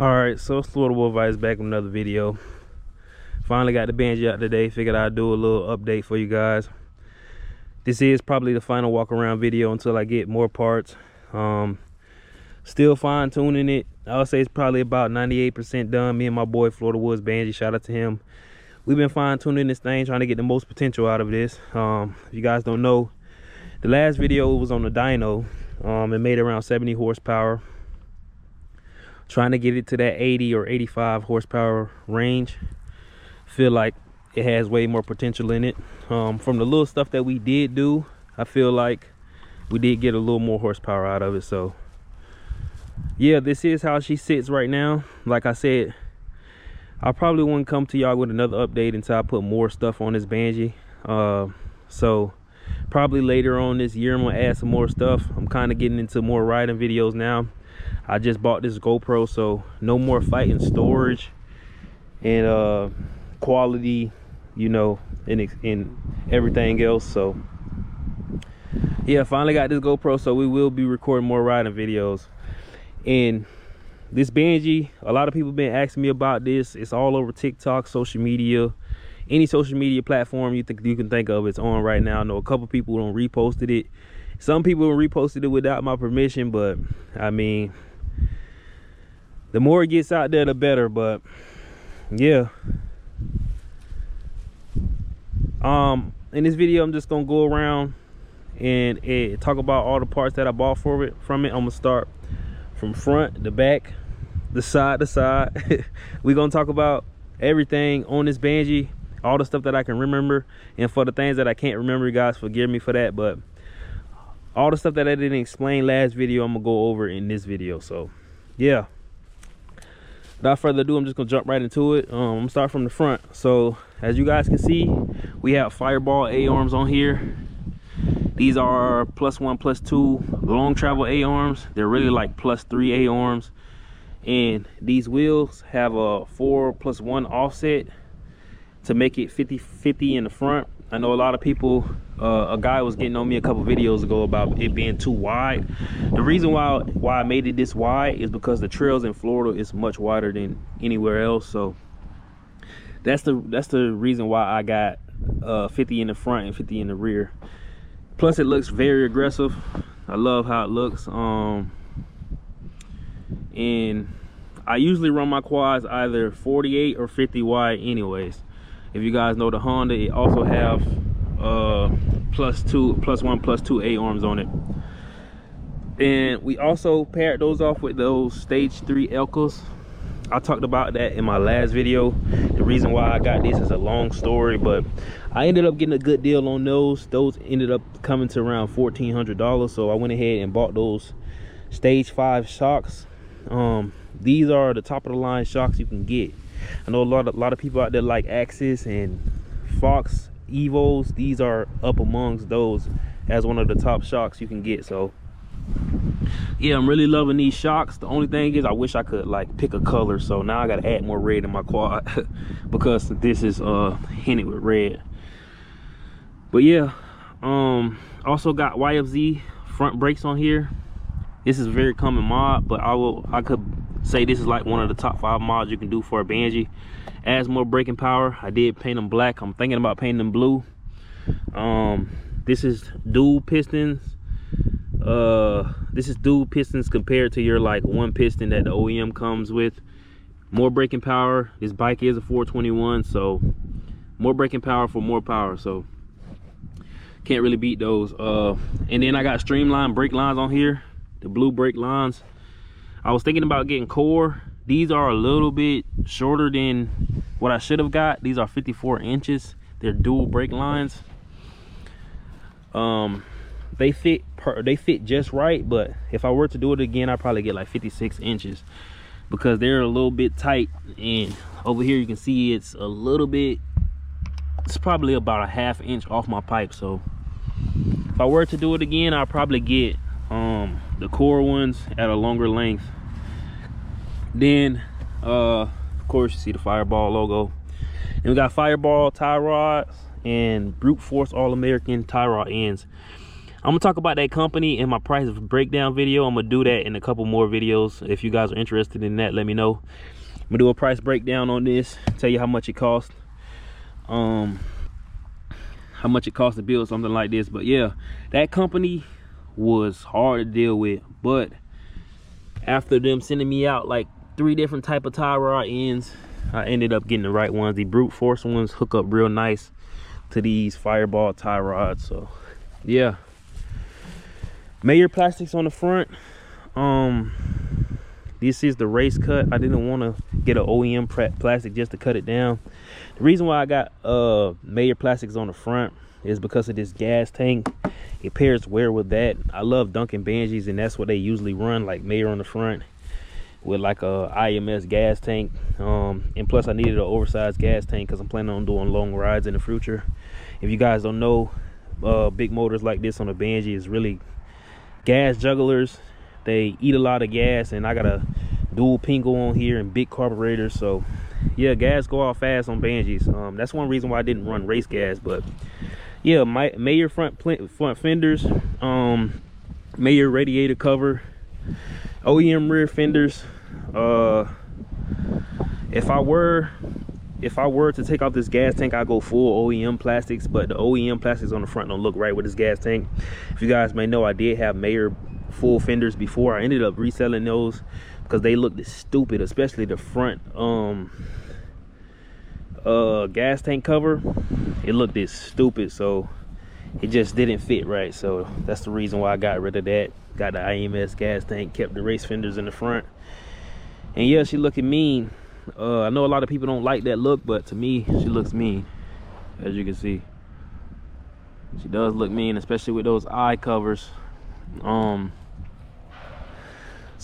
Alright, so Florida Wolf Ice back with another video. Finally got the Banshee out today. Figured I'd do a little update for you guys. This is probably the final walk around video until I get more parts. Still fine tuning it. I'll say it's probably about 98% done. Me and my boy Florida Woods Banshee, shout out to him. We've been fine tuning this thing, trying to get the most potential out of this. If you guys don't know, the last video was on the dyno. It made around 70 horsepower. Trying to get it to that 80 or 85 horsepower range. Feel like it has way more potential in it. From the little stuff that we did do, I feel like we did get a little more horsepower out of it. So yeah, this is how she sits right now. Like I said, I probably wouldn't come to y'all with another update until I put more stuff on this Banshee. So probably later on this year I'm gonna add some more stuff. I'm kind of getting into more riding videos now. I just bought this GoPro, so no more fighting storage and quality, you know, and everything else. So yeah, finally got this GoPro, so we will be recording more riding videos. And this Banshee, a lot of people been asking me about this. It's all over TikTok, social media, any social media platform you can think of, it's on right now. I know a couple people don't reposted it. Some people reposted it without my permission, but I mean, the more it gets out there, the better. But yeah, in this video I'm just gonna go around and talk about all the parts that I bought from it. I'm gonna start from front, the back, the side to side. We're gonna talk about everything on this Banshee, all the stuff that I can remember, and for the things that I can't remember, you guys forgive me for that. But all the stuff that I didn't explain last video, I'm gonna go over in this video. So yeah, without further ado, I'm just gonna jump right into it. I'm gonna start from the front. So as you guys can see, we have Fireball A-arms on here. These are +1, +2 long travel A-arms. They're really like +3 A-arms. And these wheels have a 4+1 offset to make it 50-50 in the front. I know a lot of people, a guy was getting on me a couple videos ago about it being too wide. The reason why I made it this wide is because the trails in Florida is much wider than anywhere else. So that's the reason why I got 50 in the front and 50 in the rear. Plus it looks very aggressive. I love how it looks. And I usually run my quads either 48 or 50 wide anyways. If you guys know the Honda, it also have +1, +2 A-arms on it. And we also paired those off with those stage 3 Elkas. I talked about that in my last video. The reason why I got this is a long story, but I ended up getting a good deal on those. Those ended up coming to around $1,400, so I went ahead and bought those stage 5 shocks. These are the top of the line shocks you can get. I know a lot of people out there like Axis and Fox Evos. These are up amongst those as one of the top shocks you can get. So yeah, I'm really loving these shocks. The only thing is I wish I could like pick a color, so now I gotta add more red in my quad because this is hinted with red. But yeah, also got YFZ front brakes on here. This is a very common mod, but I could say this is like one of the top 5 mods you can do for a Banshee. Adds more braking power. I did paint them black. I'm thinking about painting them blue. This is dual pistons. This is dual pistons compared to your like one piston that the OEM comes with. More braking power. This bike is a 421, so more braking power for more power. So can't really beat those. And then I got streamlined brake lines on here. The blue brake lines. I was thinking about getting core. These are a little bit shorter than what I should have got. These are 54 inches. They're dual brake lines. They fit just right, but if I were to do it again, I'd probably get like 56 inches because they're a little bit tight. And over here you can see it's a little bit, it's probably about a ½ inch off my pipe. So if I were to do it again, I'll probably get the core ones at a longer length. Then of course you see the Fireball logo, and we got Fireball tie rods and brute force all-American tie rod ends. I'm gonna talk about that company in my price breakdown video. I'm gonna do that in a couple more videos. If you guys are interested in that, let me know. I'm gonna do a price breakdown on this, tell you how much it costs, how much it costs to build something like this. But yeah, that company was hard to deal with, but after them sending me out like 3 different type of tie rod ends, I ended up getting the right ones. The brute force ones hook up real nice to these Fireball tie rods. So yeah, Mayer plastics on the front. This is the race cut. I didn't want to get an OEM plastic just to cut it down. The reason why I got Mayer plastics on the front is because of this gas tank. It pairs well with that. I love Duncan Banshees, and that's what they usually run, like Mayer on the front with like a IMS gas tank. And plus I needed an oversized gas tank because I'm planning on doing long rides in the future. If you guys don't know, big motors like this on a Banshee is really gas jugglers. They eat a lot of gas, and I got a dual pingo on here and big carburetors. So yeah, gas go out fast on Banshees. That's one reason why I didn't run race gas. But yeah, Mayer front fenders, Mayer radiator cover, OEM rear fenders. If I were to take off this gas tank, I go full OEM plastics, but the OEM plastics on the front don't look right with this gas tank. If you guys may know, I did have Mayer full fenders before. I ended up reselling those because they looked stupid, especially the front gas tank cover. It looked stupid, so it just didn't fit right. So that's the reason why I got rid of that. Got the IMS gas tank, kept the race fenders in the front. And yeah, she looking mean. I know a lot of people don't like that look, but to me, she looks mean. As you can see, she does look mean, especially with those eye covers. So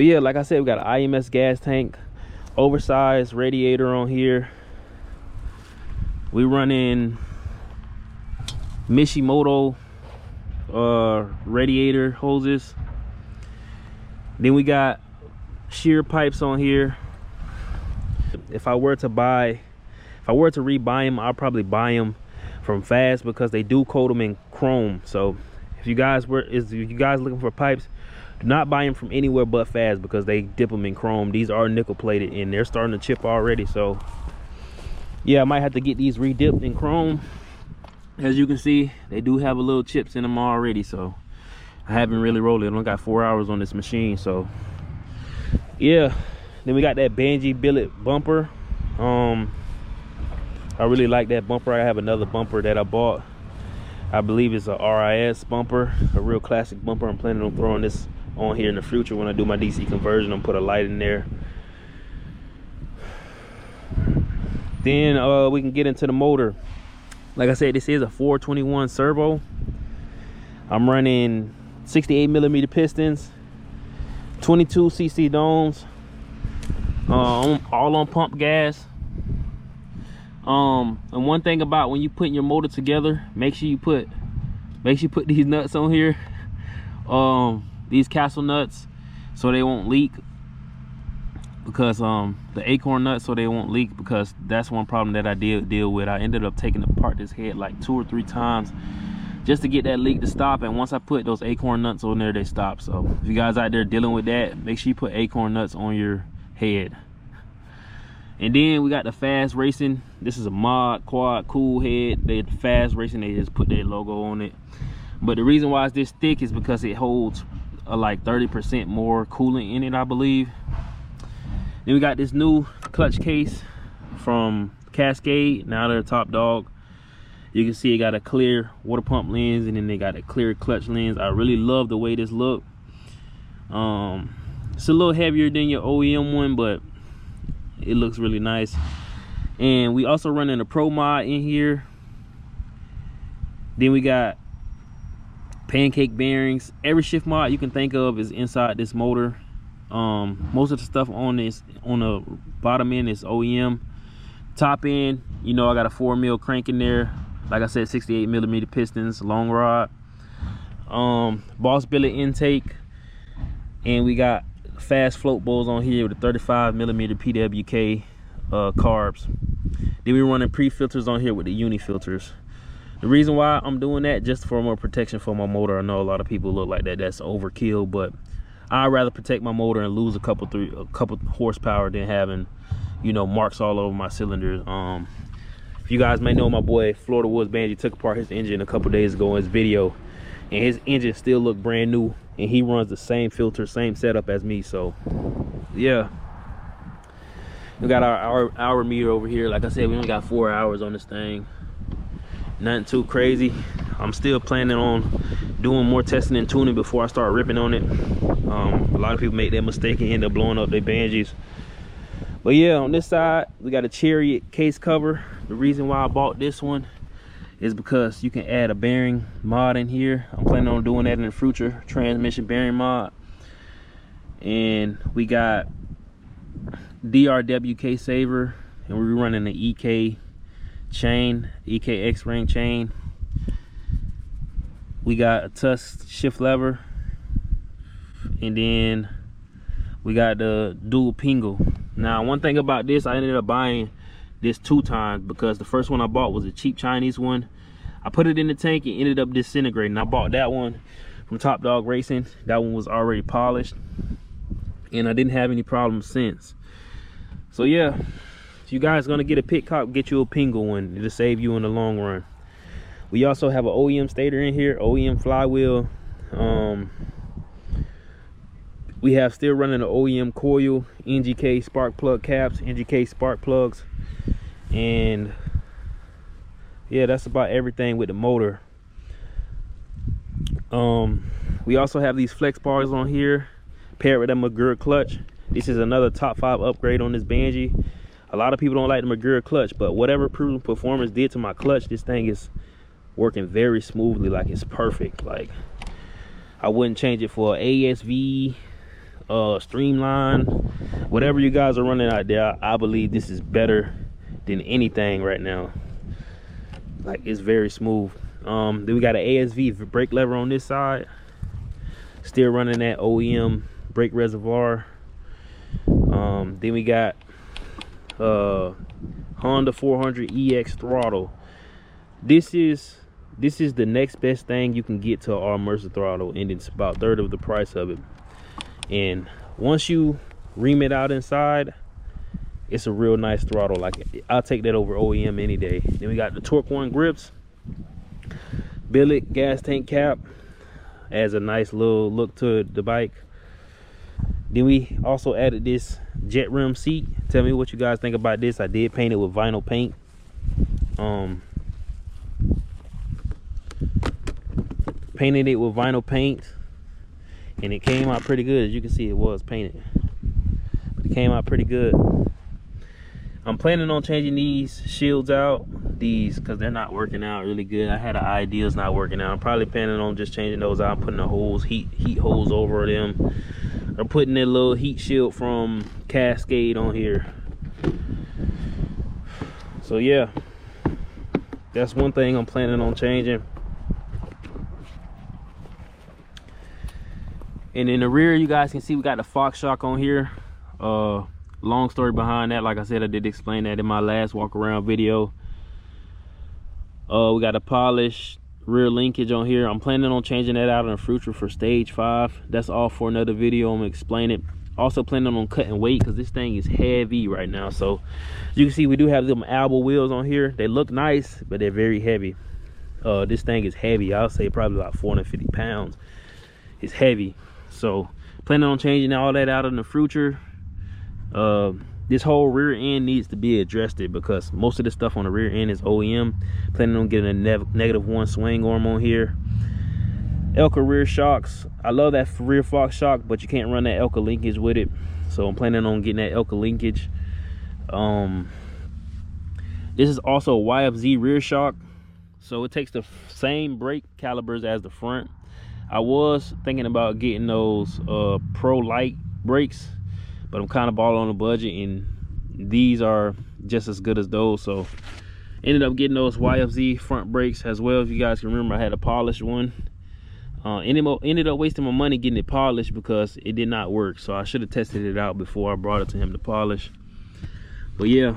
yeah, like I said, we got an IMS gas tank, oversized radiator on here. We running Mishimoto radiator hoses. Then we got shear pipes on here. If I were to rebuy them, I'll probably buy them from Fast because they do coat them in chrome. So if you guys looking for pipes, do not buy them from anywhere but Fast because they dip them in chrome. These are nickel plated and they're starting to chip already. So yeah, I might have to get these re-dipped in chrome. As you can see, they do have a little chips in them already, so I haven't really rolled it. I only got 4 hours on this machine. So yeah, then we got that Banshee billet bumper. I really like that bumper. I have another bumper that I bought. I believe it's a RIS bumper, a real classic bumper. I'm planning on throwing this on here in the future when I do my DC conversion. I'm put a light in there. Then we can get into the motor. Like I said, this is a 421 servo. I'm running 68mm pistons, 22cc domes, all on pump gas. And one thing about when you putting your motor together, make sure you put these nuts on here, these castle nuts, so they won't leak. Because the acorn nuts, so they won't leak, because that's one problem that I did deal with. I ended up taking apart this head like 2 or 3 times just to get that leak to stop, and once I put those acorn nuts on there, they stop. So if you guys out there dealing with that, make sure you put acorn nuts on your head. And then we got the Fast Racing. This is a mod quad cool head. They Fast Racing, they just put their logo on it. But the reason why it's this thick is because it holds like 30% more coolant in it, I believe. Then we got this new clutch case from Cascade. Now they're top dog. You can see it got a clear water pump lens, and then they got a clear clutch lens. I really love the way this look. It's a little heavier than your OEM one, but it looks really nice. And we also running a Pro mod in here. Then we got pancake bearings. Every shift mod you can think of is inside this motor. Most of the stuff on this, on the bottom end, is OEM. Top end, you know, I got a 4mm crank in there. Like I said, 68mm pistons, long rod. Boss billet intake, and we got fast float bowls on here with a 35mm PWK carbs. Then we're running pre-filters on here with the uni filters. The reason why I'm doing that, just for more protection for my motor. I know a lot of people look like that's overkill, but I'd rather protect my motor and lose a couple horsepower than having, you know, marks all over my cylinders. If you guys may know, my boy Florida Woods Banshee took apart his engine a couple days ago in his video, and his engine still looked brand new, and he runs the same filter, same setup as me. So yeah, we got our hour meter over here. Like I said, we only got 4 hours on this thing. Nothing too crazy. I'm still planning on doing more testing and tuning before I start ripping on it. A lot of people make that mistake and end up blowing up their Banshees. But yeah, on this side we got a Chariot case cover. The reason why I bought this one is because you can add a bearing mod in here. I'm planning on doing that in the future, transmission bearing mod. And we got DRW case saver, and we're running the EK chain, EK X-ring chain. We got a Tusk shift lever, and then we got the dual pingle. Now, one thing about this, I ended up buying this 2 times because the first one I bought was a cheap Chinese one. I put it in the tank and ended up disintegrating. I bought that one from Top Dog Racing. That one was already polished, and I didn't have any problems since. So yeah, if you guys gonna get a pit cop, get you a pingle one. It'll save you in the long run. We also have an OEM stator in here, OEM flywheel. We have still running the OEM coil, NGK spark plug caps, NGK spark plugs, and yeah, that's about everything with the motor. We also have these flex bars on here, paired with a McGurk clutch. This is another top 5 upgrade on this Banshee. A lot of people don't like the McGurk clutch, but whatever Proven Performance did to my clutch, this thing is working very smoothly. Like, it's perfect. Like, I wouldn't change it for ASV, Streamline, whatever you guys are running out there. I believe this is better than anything right now. Like, it's very smooth. Then we got an ASV brake lever on this side, still running that OEM brake reservoir. Then we got Honda 400 EX throttle. This is the next best thing you can get to our Mercer throttle, and it's about 1/3 of the price of it. And once you ream it out inside, it's a real nice throttle. Like, I'll take that over OEM any day. Then we got the Torque One grips, billet gas tank cap, adds a nice little look to the bike. Then we also added this jet rim seat. Tell me what you guys think about this. I did paint it with vinyl paint. Painted it with vinyl paint, and it came out pretty good. As you can see, it was painted, but it came out pretty good. I'm planning on changing these shields out, because they're not working out really good. I had an idea, it's not working out. I'm probably planning on just changing those out, putting the holes, heat holes over them, or putting that little heat shield from Cascade on here. So yeah, that's one thing I'm planning on changing. And in the rear, you guys can see we got the Fox shock on here. Long story behind that. Like I said, I did explain that in my last walk around video. We got a polished rear linkage on here. I'm planning on changing that out in the future for stage 5. That's all for another video. I'm gonna explain it. Also planning on cutting weight, because this thing is heavy right now. So you can see we do have them albo wheels on here. They look nice, but they're very heavy. This thing is heavy. I'll say probably about 450 pounds. It's heavy. So planning on changing all that out in the future. This whole rear end needs to be addressed, because most of the stuff on the rear end is OEM. Planning on getting a -1 swing arm on here. Elka rear shocks. I love that rear Fox shock, but you can't run that Elka linkage with it. So I'm planning on getting that Elka linkage. This is also a YFZ rear shock, so it takes the same brake calibers as the front. I was thinking about getting those Pro Light brakes, but I'm kind of balling on a budget, and these are just as good as those. So ended up getting those YFZ front brakes as well. If you guys can remember, I had a polished one. Ended up wasting my money getting it polished because it did not work. So I should have tested it out before I brought it to him to polish. But yeah,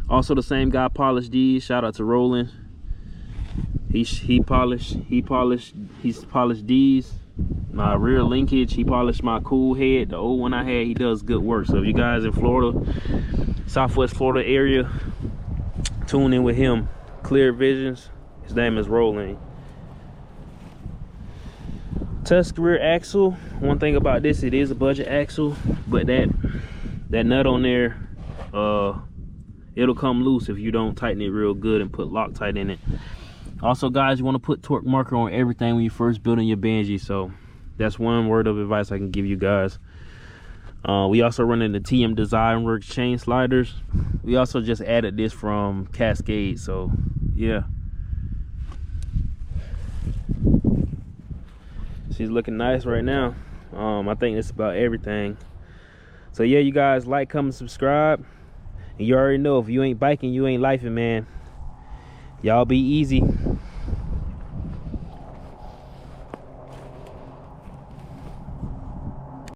also the same guy polished these. Shout out to Roland. He polished these, my rear linkage. He polished my cool head, the old one I had. He does good work. So if you guys in Florida, Southwest Florida area, tune in with him. Clear Visions. His name is Roland. Tusk rear axle. One thing about this, it is a budget axle, but that nut on there, it'll come loose if you don't tighten it real good and put Loctite in it. Also, guys, you want to put torque marker on everything when you first building your Banshee. So that's one word of advice I can give you guys. We also running the TM Design Works chain sliders. We also just added this from Cascade. So yeah, she's looking nice right now. I think that's about everything. So yeah, you guys, like, comment, subscribe. And you already know, if you ain't biking, you ain't lifing, man. Y'all be easy.